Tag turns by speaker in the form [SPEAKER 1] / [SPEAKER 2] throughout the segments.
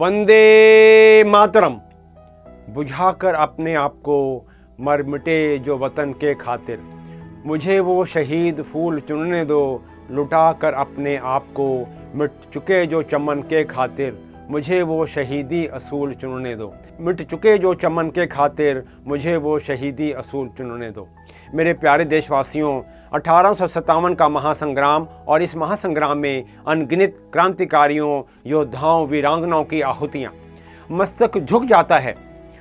[SPEAKER 1] वंदे मातरम बुझाकर अपने आप को मर मिटे जो वतन के खातिर, मुझे वो शहीद फूल चुनने दो, लुटा कर अपने आप को मिट चुके जो चमन के खातिर, मुझे वो शहीदी असूल चुनने दो। मिट चुके जो चमन के खातिर, मुझे वो शहीदी असूल चुनने दो। मेरे प्यारे देशवासियों, 1857 का महासंग्राम और इस महासंग्राम में अनगिनत क्रांतिकारियों, योद्धाओं, वीरांगनाओं की आहुतियाँ। मस्तक झुक जाता है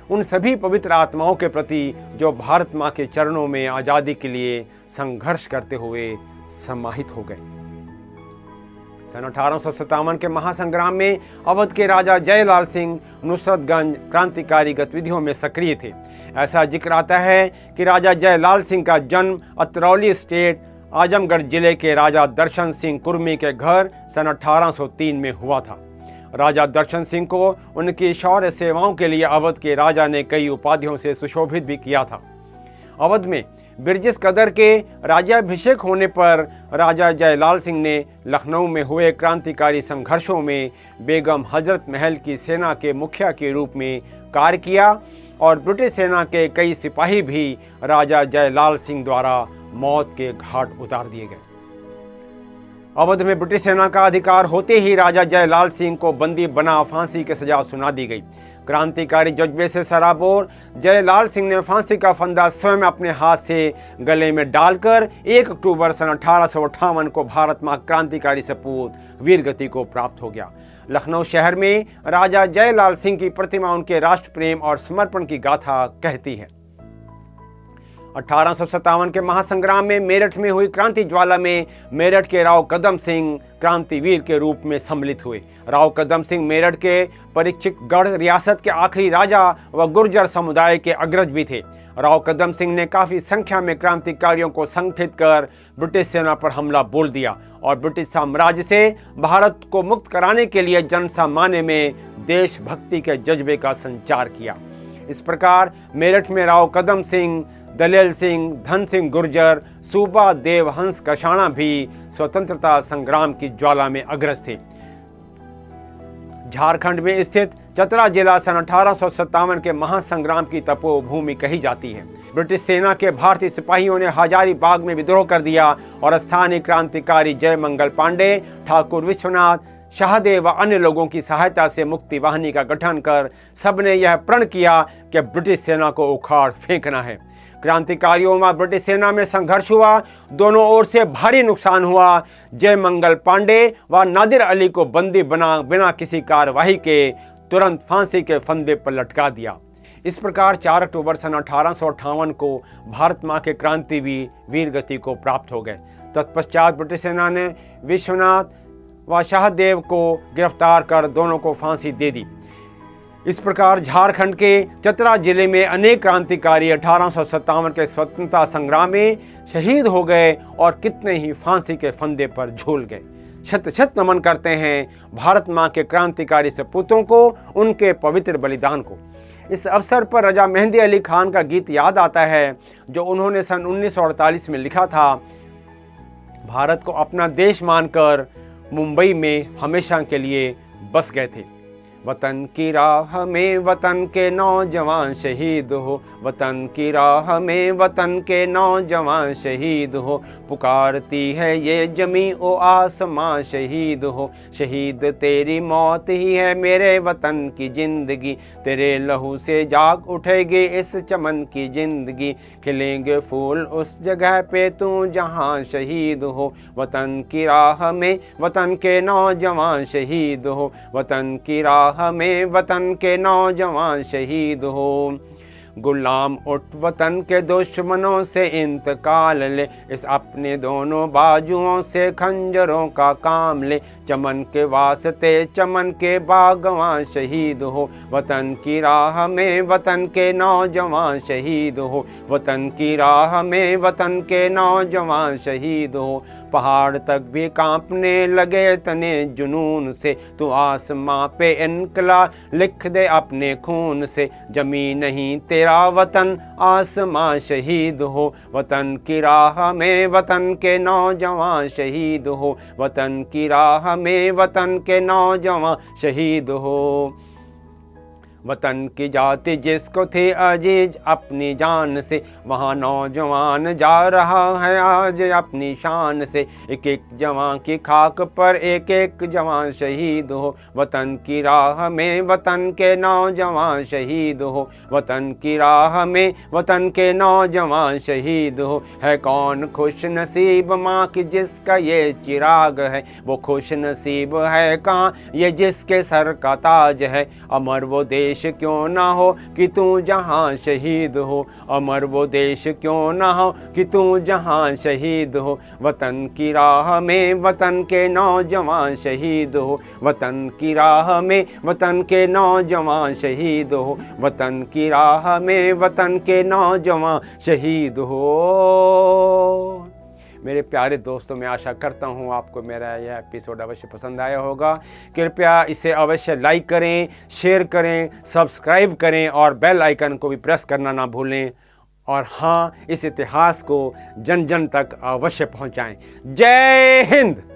[SPEAKER 1] उन सभी पवित्र आत्माओं के प्रति जो भारत माँ के चरणों में आज़ादी के लिए संघर्ष करते हुए समाहित हो गए। सन 1857 के महासंग्राम में अवध के राजा जयलाल सिंह नुसरतगंज क्रांतिकारी गतिविधियों में सक्रिय थे। ऐसा जिक्र आता है कि राजा जयलाल सिंह का जन्म अतरौली स्टेट आजमगढ़ जिले के राजा दर्शन सिंह कुर्मी के घर सन 1803 में हुआ था। राजा दर्शन सिंह को उनकी शौर्य सेवाओं के लिए अवध के राजा ने कई उपाधियों से सुशोभित भी किया था। अवध में बिरजिस कदर के राज्याभिषेक होने पर राजा जयलाल सिंह ने लखनऊ में हुए क्रांतिकारी संघर्षों में बेगम हजरत महल की सेना के मुखिया के रूप में कार्य किया और ब्रिटिश सेना के कई सिपाही भी राजा जयलाल सिंह द्वारा मौत के घाट उतार दिए गए। अवध में ब्रिटिश सेना का अधिकार होते ही राजा जयलाल सिंह को बंदी बना फांसी की सजा सुना दी गई। क्रांतिकारी जज्बे से सराबोर जयलाल सिंह ने फांसी का फंदा स्वयं अपने हाथ से गले में डालकर 1 अक्टूबर सन 1858 को भारत मां क्रांतिकारी सपूत वीरगति को प्राप्त हो गया। लखनऊ शहर में राजा जयलाल सिंह की प्रतिमा उनके राष्ट्र प्रेम और समर्पण की गाथा कहती है। 1857 के महासंग्राम में मेरठ में हुई क्रांति ज्वाला में मेरठ के राव कदम सिंह क्रांतिवीर के रूप में सम्मिलित हुए। राव कदम सिंह मेरठ के परीक्षितगढ़ रियासत के आखिरी राजा व गुर्जर समुदाय के अग्रज भी थे। राव कदम सिंह ने काफी संख्या में क्रांतिकारियों को संगठित कर ब्रिटिश सेना पर हमला बोल दिया और ब्रिटिश साम्राज्य से भारत को मुक्त कराने के लिए जन सामान्य में देशभक्ति के जज्बे का संचार किया। इस प्रकार मेरठ में राव कदम सिंह, दलेल सिंह, धन सिंह गुर्जर, सूबा देव हंस कशाणा भी स्वतंत्रता संग्राम की ज्वाला में अग्रज थे। झारखंड में स्थित चतरा जिला सन 1857 के महासंग्राम की तपोभूमि कही जाती है। ब्रिटिश सेना के भारतीय सिपाहियों ने हजारीबाग में विद्रोह कर दिया और स्थानीय क्रांतिकारी जयमंगल पांडे, ठाकुर विश्वनाथ, शाहदेव व अन्य लोगों की सहायता से मुक्ति वाहिनी का गठन कर सबने यह प्रण किया कि ब्रिटिश सेना को उखाड़ फेंकना है। क्रांतिकारियों में ब्रिटिश सेना में संघर्ष हुआ, दोनों ओर से भारी नुकसान हुआ। जयमंगल पांडे व नादिर अली को बंदी बना बिना किसी कार्यवाही के तुरंत फांसी के फंदे पर लटका दिया। इस प्रकार 4 अक्टूबर सन 1858 को भारत मां के क्रांतिवीर वीरगति को प्राप्त हो गए। तत्पश्चात ब्रिटिश सेना ने विश्वनाथ व शाहदेव को गिरफ्तार कर दोनों को फांसी दे दी। इस प्रकार झारखंड के चतरा जिले में अनेक क्रांतिकारी 1857 के स्वतंत्रता संग्राम में शहीद हो गए और कितने ही फांसी के फंदे पर झूल गए। शत शत नमन करते हैं भारत मां के क्रांतिकारी सपूतों को, उनके पवित्र बलिदान को। इस अवसर पर रजा मेहंदी अली खान का गीत याद आता है जो उन्होंने सन 1948 में लिखा था। भारत को अपना देश मानकर मुंबई में हमेशा के लिए बस गए थे। वतन की राह में वतन के नौजवान शहीद हो, वतन की राह में वतन के नौजवान शहीद हो, पुकारती है ये जमी ओ आसमां शहीद हो, शहीद तेरी मौत ही है मेरे वतन की जिंदगी, तेरे लहू से जाग उठेगी इस चमन की जिंदगी, खिलेंगे फूल उस जगह पे तू जहां शहीद हो, वतन की राह में वतन के नौजवान शहीद हो, वतन की राह में वतन के नौजवान शहीद हो। गुलाम उठ वतन के दुश्मनों से इंतकाल ले, इस अपने दोनों बाजुओं से खंजरों का काम ले, चमन के वास्ते चमन के बागवान शहीद हो, वतन की राह में वतन के नौजवान शहीद हो, वतन की राह में वतन के नौजवान शहीद हो। पहाड़ तक भी कांपने लगे तने जुनून से, तू आसमां पे इनकलाब लिख दे अपने खून से, जमी नहीं तेरा वतन आसमां शहीद हो, वतन की राह में वतन के नौजवान शहीद हो, वतन की राह में वतन के नौजवान शहीद हो। वतन की जाति जिसको थी अजीज अपनी जान से, वहाँ नौजवान जा रहा है आज अपनी शान से। एक एक जवान की खाक पर एक एक जवान शहीद हो, वतन की राह में वतन के नौजवान शहीद हो, वतन की राह में वतन के नौजवान शहीद हो। है कौन खुश नसीब माँ की जिसका ये चिराग है, वो खुश नसीब है कहाँ ये जिसके सर का ताज है। अमर वो देश क्यों ना हो कि तू जहाँ शहीद हो, अमर वो देश क्यों ना हो कि तू जहाँ शहीद हो। वतन की राह में वतन के नौजवान शहीद हो, वतन की राह में वतन के नौजवान शहीद हो, वतन की राह में वतन के नौजवान शहीद हो। मेरे प्यारे दोस्तों, मैं आशा करता हूँ आपको मेरा यह एपिसोड अवश्य पसंद आया होगा। कृपया इसे अवश्य लाइक करें, शेयर करें, सब्सक्राइब करें और बेल आइकन को भी प्रेस करना ना भूलें। और हाँ, इस इतिहास को जन जन तक अवश्य पहुँचाएं। जय हिंद।